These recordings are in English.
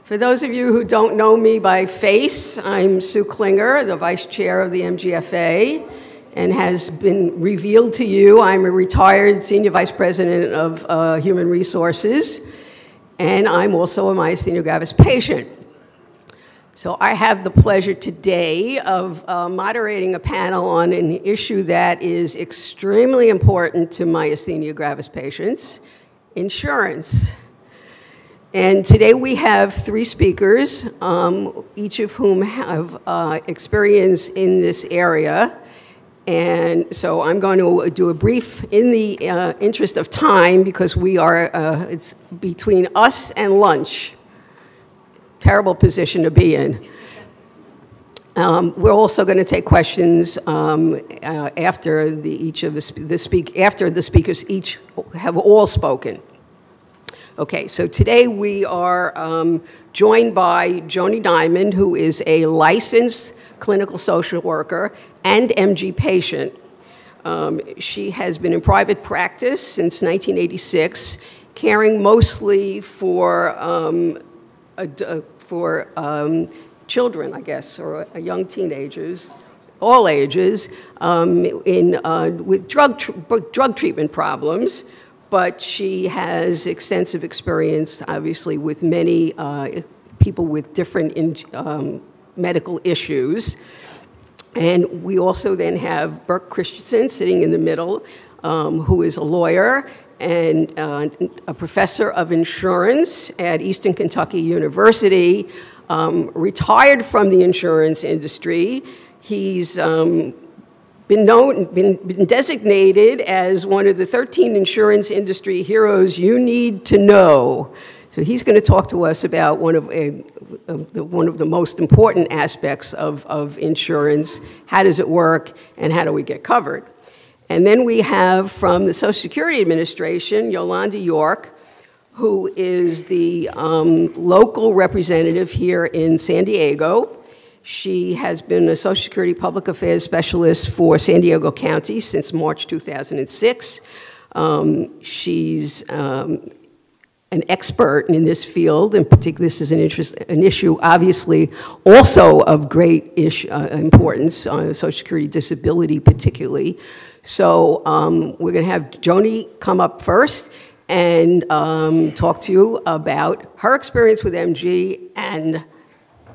For those of you who don't know me by face, I'm Sue Klinger, the Vice Chair of the MGFA, and has been revealed to you, I'm a retired Senior Vice President of Human Resources, and I'm also a Myasthenia Gravis patient. So I have the pleasure today of moderating a panel on an issue that is extremely important to Myasthenia Gravis patients, insurance. And today we have three speakers, each of whom have experience in this area. And so I'm going to do a brief in the interest of time because we are, it's between us and lunch. Terrible position to be in. We're also going to take questions after after the speakers each have all spoken. Okay, so today we are joined by Joni Diamond, who is a licensed clinical social worker and MG patient. She has been in private practice since 1986, caring mostly for children, I guess, or young teenagers, all ages, with drug treatment problems. But she has extensive experience, obviously, with many people with different medical issues. And we also then have Burke Christensen sitting in the middle, who is a lawyer and a professor of insurance at Eastern Kentucky University, retired from the insurance industry. He's been designated as one of the 13 insurance industry heroes you need to know. So he's going to talk to us about one of the most important aspects of insurance. How does it work, and how do we get covered? And then we have from the Social Security Administration, Yolanda York, who is the local representative here in San Diego. She has been a Social Security Public Affairs Specialist for San Diego County since March 2006. She's an expert in this field. In particular, this is an issue, obviously, also of great importance, Social Security disability particularly. So we're going to have Joni come up first and talk to you about her experience with MG and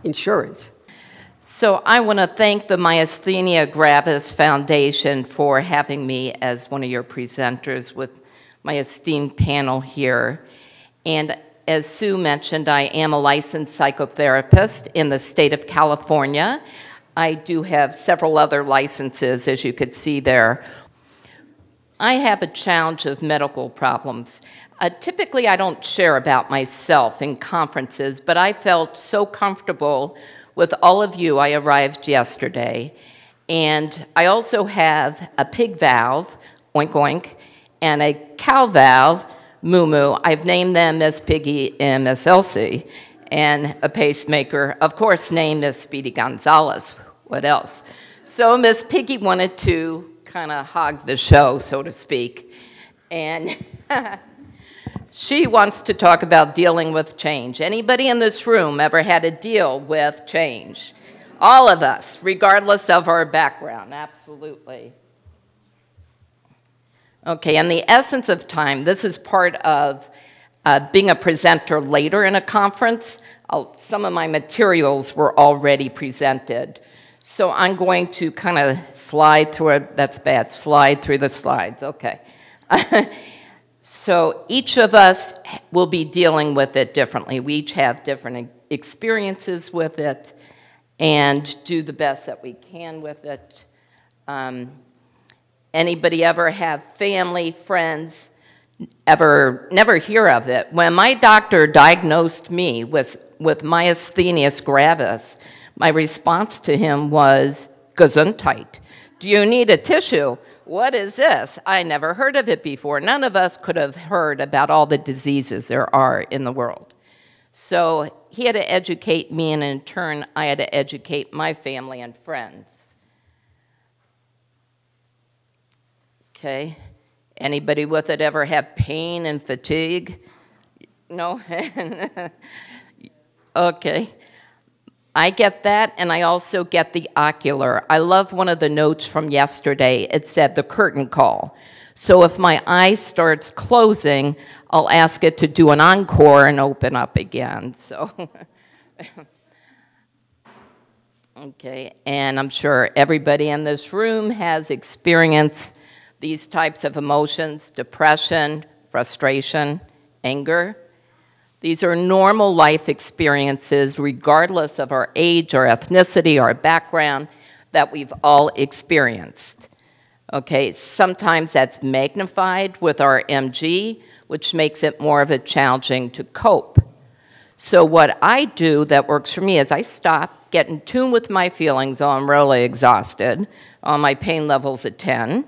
insurance. So I want to thank the Myasthenia Gravis Foundation for having me as one of your presenters with my esteemed panel here. And as Sue mentioned, I am a licensed psychotherapist in the state of California. I do have several other licenses, as you could see there. I have a challenge of medical problems. Typically, I don't share about myself in conferences, but I felt so comfortable with all of you. I arrived yesterday, and I also have a pig valve, oink oink, and a cow valve, moo moo. I've named them Miss Piggy and Miss Elsie, and a pacemaker, of course, named Miss Speedy Gonzalez. What else? So Miss Piggy wanted to kind of hog the show, so to speak, and she wants to talk about dealing with change. Anybody in this room ever had to deal with change? All of us, regardless of our background, absolutely. Okay, in the essence of time, this is part of being a presenter later in a conference. Some of my materials were already presented. So I'm going to kind of slide through it. That's bad. Slide through the slides. Okay. So each of us will be dealing with it differently. We each have different experiences with it and do the best that we can with it. Anybody ever have family, friends, never hear of it? When my doctor diagnosed me with myasthenia gravis, my response to him was, Gesundheit. Do you need a tissue? What is this? I never heard of it before. None of us could have heard about all the diseases there are in the world. So he had to educate me, and in turn, I had to educate my family and friends. Okay. Anybody with it ever have pain and fatigue? No? Okay. I get that, and I also get the ocular. I love one of the notes from yesterday. It said the curtain call. So if my eye starts closing, I'll ask it to do an encore and open up again. So, okay, and I'm sure everybody in this room has experienced these types of emotions: depression, frustration, anger. These are normal life experiences, regardless of our age, our ethnicity, our background, that we've all experienced. Okay, sometimes that's magnified with our MG, which makes it more of a challenging to cope. So what I do that works for me is I stop, get in tune with my feelings. Oh, I'm really exhausted. Oh, my pain level's at 10.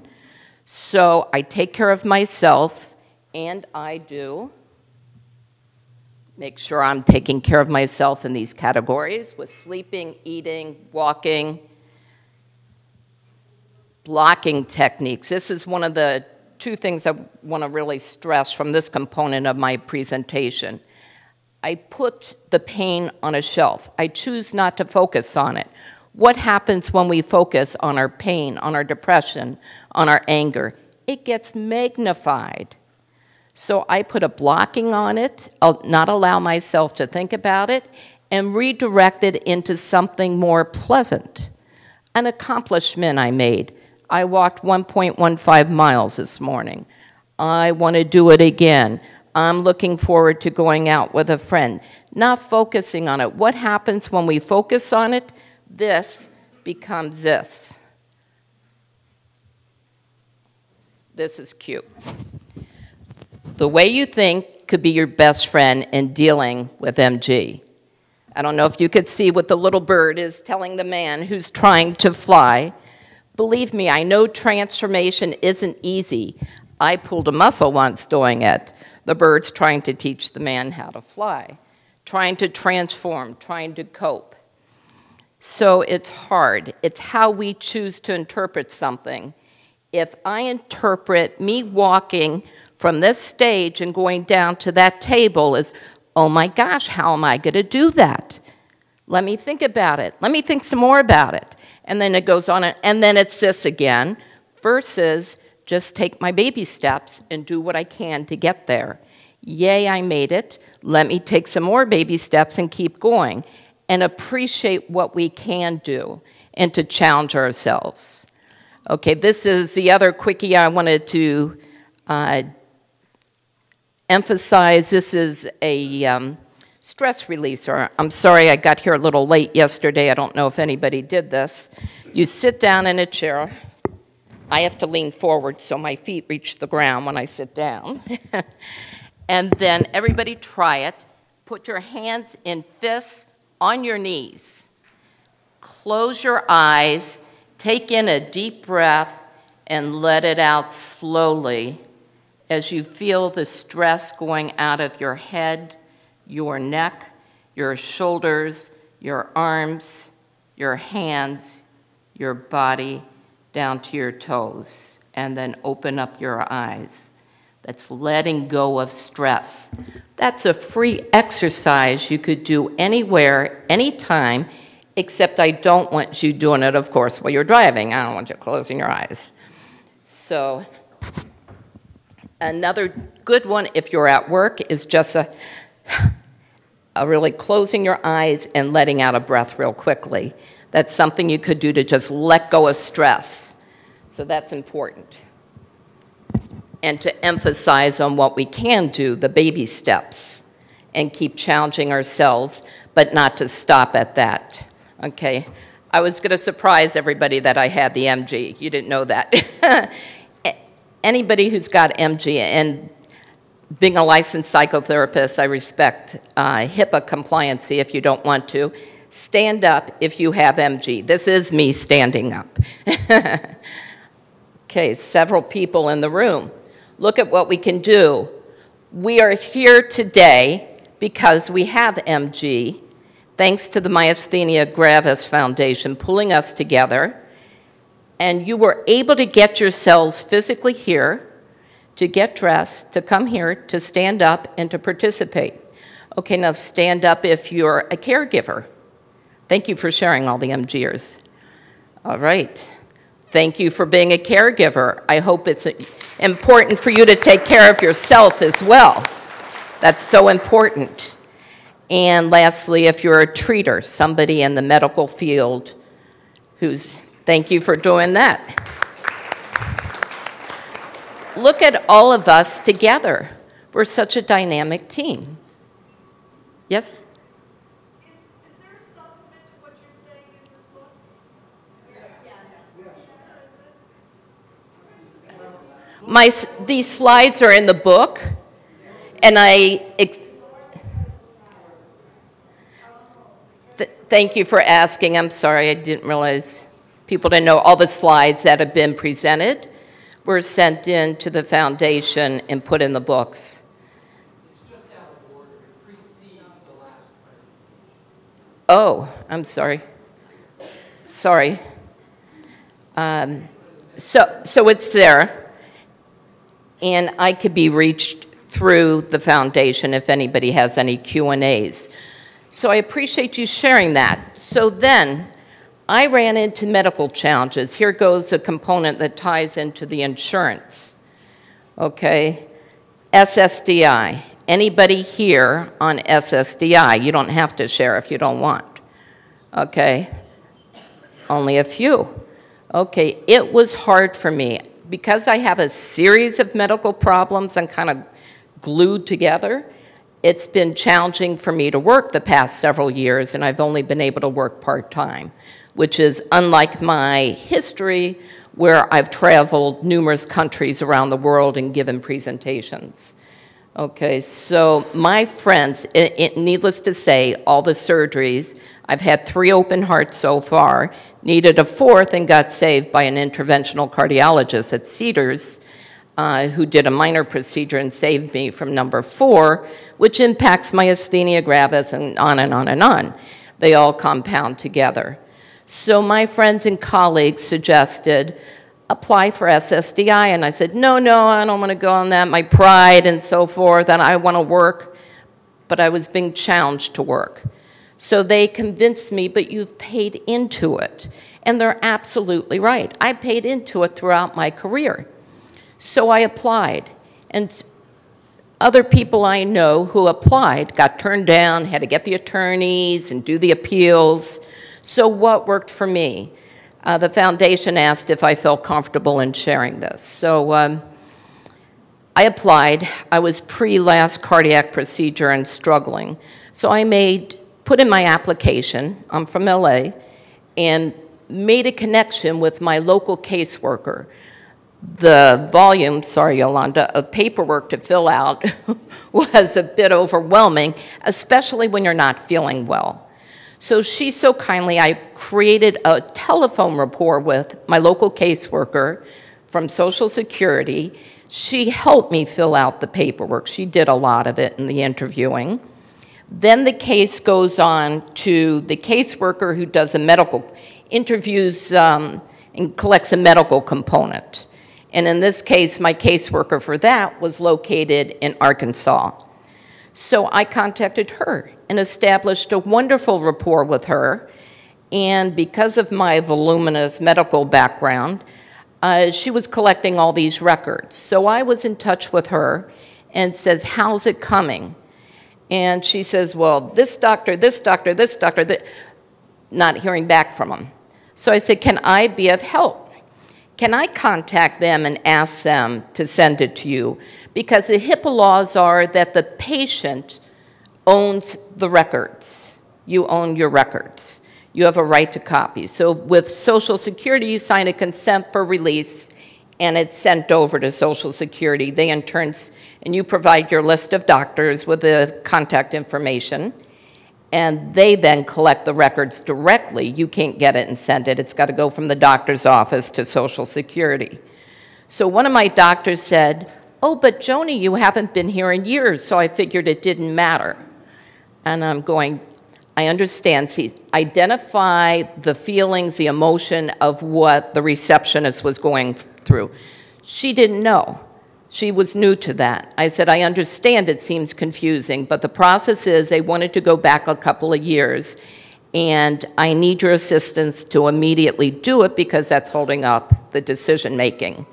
So I take care of myself, and I do make sure I'm taking care of myself in these categories with sleeping, eating, walking, blocking techniques. This is one of the two things I want to really stress from this component of my presentation. I put the pain on a shelf. I choose not to focus on it. What happens when we focus on our pain, on our depression, on our anger? It gets magnified. So I put a blocking on it. I'll not allow myself to think about it and redirect it into something more pleasant. An accomplishment I made. I walked 1.15 miles this morning. I want to do it again. I'm looking forward to going out with a friend. Not focusing on it. What happens when we focus on it? This becomes this. This is cute. The way you think could be your best friend in dealing with MG. I don't know if you could see what the little bird is telling the man who's trying to fly. Believe me, I know transformation isn't easy. I pulled a muscle once doing it. The bird's trying to teach the man how to fly, trying to transform, trying to cope. So it's hard. It's how we choose to interpret something. If I interpret me walking from this stage and going down to that table as, oh my gosh, how am I going to do that? Let me think about it. Let me think some more about it. And then it goes on, and then it's this again, versus just take my baby steps and do what I can to get there. Yay, I made it. Let me take some more baby steps and keep going and appreciate what we can do and to challenge ourselves. Okay, this is the other quickie I wanted to emphasize. This is a stress releaser. I'm sorry I got here a little late yesterday. I don't know if anybody did this. You sit down in a chair. I have to lean forward so my feet reach the ground when I sit down. And then everybody try it. Put your hands in fists on your knees. Close your eyes. Take in a deep breath and let it out slowly as you feel the stress going out of your head, your neck, your shoulders, your arms, your hands, your body, down to your toes, and then open up your eyes. That's letting go of stress. That's a free exercise you could do anywhere, anytime, except I don't want you doing it, of course, while you're driving. I don't want you closing your eyes. So another good one, if you're at work, is just a really closing your eyes and letting out a breath real quickly. That's something you could do to just let go of stress. So that's important. And to emphasize on what we can do, the baby steps, and keep challenging ourselves, but not to stop at that. Okay, I was going to surprise everybody that I had the MG. You didn't know that. Anybody who's got MG, and being a licensed psychotherapist, I respect HIPAA compliancy if you don't want to. Stand up if you have MG. This is me standing up. Okay, several people in the room. Look at what we can do. We are here today because we have MG, thanks to the Myasthenia Gravis Foundation pulling us together, and you were able to get yourselves physically here, to get dressed, to come here, to stand up, and to participate. Okay, now stand up if you're a caregiver. Thank you for sharing all the MGers. All right. Thank you for being a caregiver. I hope it's important for you to take care of yourself as well. That's so important. And lastly, if you're a treater, somebody in the medical field thank you for doing that. Look at all of us together. We're such a dynamic team. Yes? Is there a supplement to what you're saying in this book? Yes. These slides are in the book, and thank you for asking. I'm sorry, I didn't realize people didn't know all the slides that have been presented were sent in to the foundation and put in the books. It's just out of order. It precedes the last presentation. Oh, I'm sorry. Sorry. So it's there, and I could be reached through the foundation if anybody has any Q&As. So I appreciate you sharing that. So then, I ran into medical challenges. Here goes a component that ties into the insurance. Okay, SSDI. Anybody here on SSDI? You don't have to share if you don't want. Okay, only a few. Okay, it was hard for me. Because I have a series of medical problems and kind of glued together, it's been challenging for me to work the past several years, and I've only been able to work part-time, which is unlike my history where I've traveled numerous countries around the world and given presentations. Okay, so my friends, needless to say, all the surgeries, I've had 3 open hearts so far, needed a 4th and got saved by an interventional cardiologist at Cedars, who did a minor procedure and saved me from number 4, which impacts myasthenia gravis and on and on and on. They all compound together. So my friends and colleagues suggested, apply for SSDI, and I said, no, I don't want to go on that, my pride and so forth, and I want to work, but I was being challenged to work. So they convinced me, but you've paid into it. And they're absolutely right. I paid into it throughout my career. So I applied, and other people I know who applied got turned down, had to get the attorneys and do the appeals. So what worked for me? The foundation asked if I felt comfortable in sharing this. So I applied. I was pre-last cardiac procedure and struggling. So I put in my application, I'm from LA, and made a connection with my local caseworker. The volume, sorry Yolanda, of paperwork to fill out was a bit overwhelming, especially when you're not feeling well. So she so kindly, I created a telephone rapport with my local caseworker from Social Security. She helped me fill out the paperwork. She did a lot of it in the interviewing. Then the case goes on to the caseworker who does interviews and collects a medical component. And in this case, my caseworker for that was located in Arkansas. So I contacted her and established a wonderful rapport with her. And because of my voluminous medical background, she was collecting all these records. So I was in touch with her and says, how's it coming? And she says, well, this doctor, not hearing back from them. So I said, can I be of help? Can I contact them and ask them to send it to you? Because the HIPAA laws are that the patient owns the records. You own your records. You have a right to copy. So with Social Security, you sign a consent for release, and it's sent over to Social Security. They in turn, and you provide your list of doctors with the contact information, and they then collect the records directly. You can't get it and send it. It's got to go from the doctor's office to Social Security. So one of my doctors said, oh, but Joni, you haven't been here in years, so I figured it didn't matter. And I'm going, I understand. See, identify the feelings, the emotion of what the receptionist was going through. She didn't know. She was new to that. I said, I understand it seems confusing, but the process is they wanted to go back a couple of years, and I need your assistance to immediately do it because that's holding up the decision making.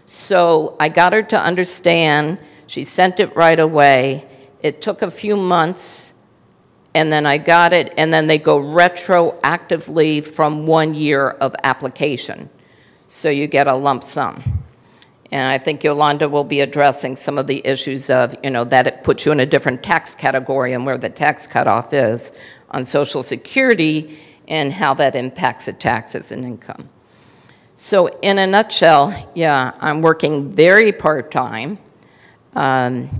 So I got her to understand. She sent it right away. It took a few months, and then I got it, and then they go retroactively from 1 year of application. So you get a lump sum. And I think Yolanda will be addressing some of the issues of, that it puts you in a different tax category and where the tax cutoff is on Social Security and how that impacts the taxes and income. So in a nutshell, yeah, I'm working very part-time and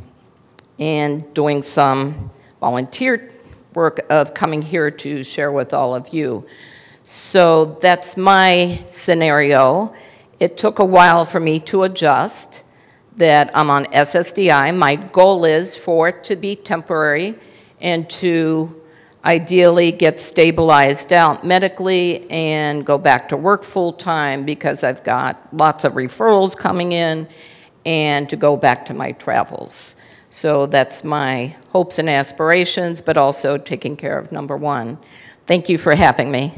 doing some volunteer work of coming here to share with all of you. So that's my scenario. It took a while for me to adjust that I'm on SSDI. My goal is for it to be temporary and to ideally get stabilized out medically and go back to work full-time because I've got lots of referrals coming in and to go back to my travels. So that's my hopes and aspirations, but also taking care of number one. Thank you for having me.